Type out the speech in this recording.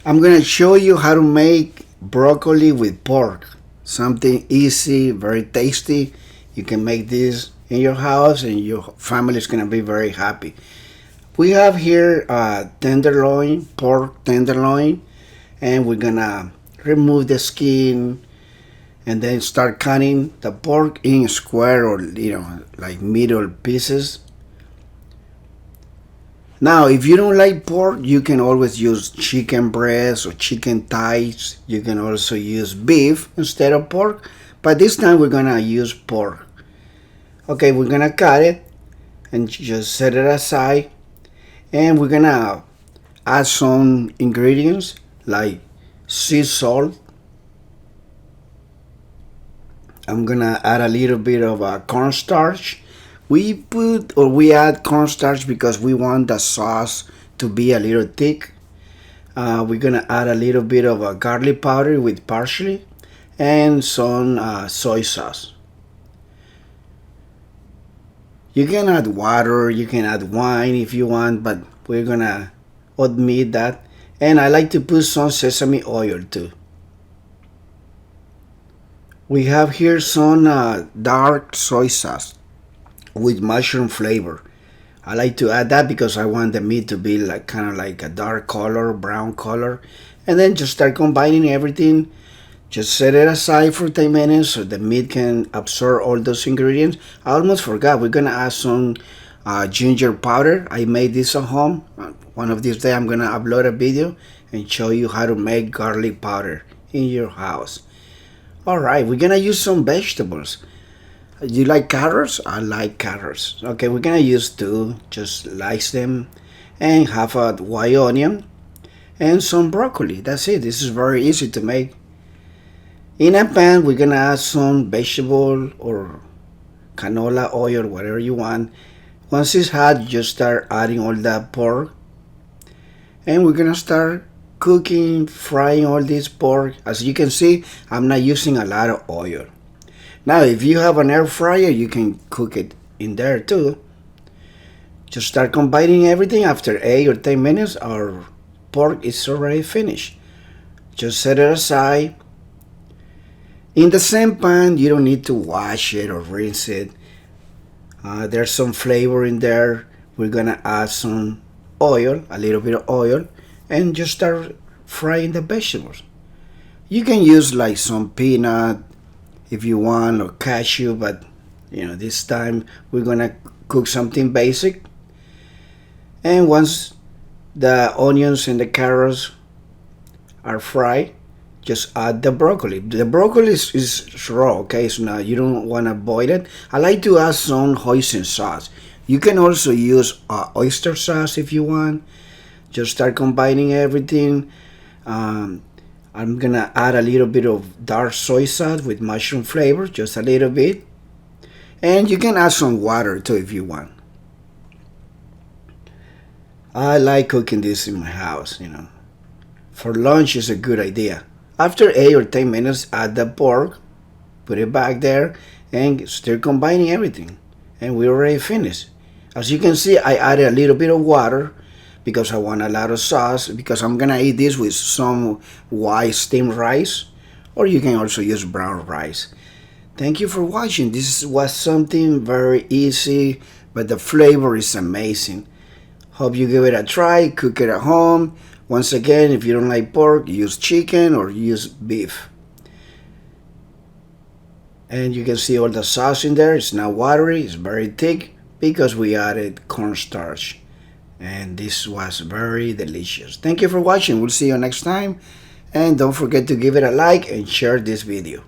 I'm gonna show you how to make broccoli with pork. Something easy, very tasty. You can make this in your house and your family is gonna be very happy. We have here tenderloin, pork tenderloin, and we're gonna remove the skin and then start cutting the pork in square or like middle pieces. Now, if you don't like pork, you can always use chicken breast or chicken thighs. You can also use beef instead of pork, but this time we're gonna use pork. Okay, we're gonna cut it and just set it aside, and we're gonna add some ingredients like sea salt. I'm gonna add a little bit of cornstarch. We add cornstarch because we want the sauce to be a little thick. We're gonna add a little bit of garlic powder with parsley and some soy sauce. You can add water, you can add wine if you want, but we're gonna omit that. And I like to put some sesame oil too. We have here some dark soy sauce with mushroom flavor. I like to add that because I want the meat to be like kind of like a dark color, brown color, and then just start combining everything. Just set it aside for 10 minutes so the meat can absorb all those ingredients. I almost forgot, we're gonna add some ginger powder. I made this at home. One of these days I'm gonna upload a video and show you how to make garlic powder in your house. Alright, we're gonna use some vegetables. You like carrots? I like carrots. Okay, we're gonna use two, just slice them, and half a white onion and some broccoli. That's it. This is very easy to make. In a pan, we're gonna add some vegetable or canola oil, whatever you want. Once it's hot, you just start adding all that pork, and we're gonna start cooking, frying all this pork. As you can see, I'm not using a lot of oil. Now, if you have an air fryer, you can cook it in there too. Just start combining everything. After 8 or 10 minutes, our pork is already finished. Just set it aside. In the same pan, you don't need to wash it or rinse it. There's some flavor in there. We're gonna add some oil, a little bit of oil, and just start frying the vegetables. You can use like some peanut if you want or cashew, but this time we're gonna cook something basic. And once the onions and the carrots are fried, just add the broccoli. The broccoli is raw, okay? So now you don't want to boil it. I like to add some hoisin sauce. You can also use oyster sauce if you want. Just start combining everything. I'm gonna add a little bit of dark soy sauce with mushroom flavor, just a little bit. And you can add some water too if you want. I like cooking this in my house, For lunch is a good idea. After 8 or 10 minutes, add the pork, put it back there, and start combining everything. And we're already finished. As you can see, I added a little bit of water because I want a lot of sauce, because I'm gonna eat this with some white steamed rice, or you can also use brown rice. Thank you for watching. This was something very easy, but the flavor is amazing. Hope you give it a try, cook it at home. Once again, if you don't like pork, use chicken or use beef. And you can see all the sauce in there. It's not watery, it's very thick because we added cornstarch. And this was very delicious. Thank you for watching. We'll see you next time. And don't forget to give it a like and share this video.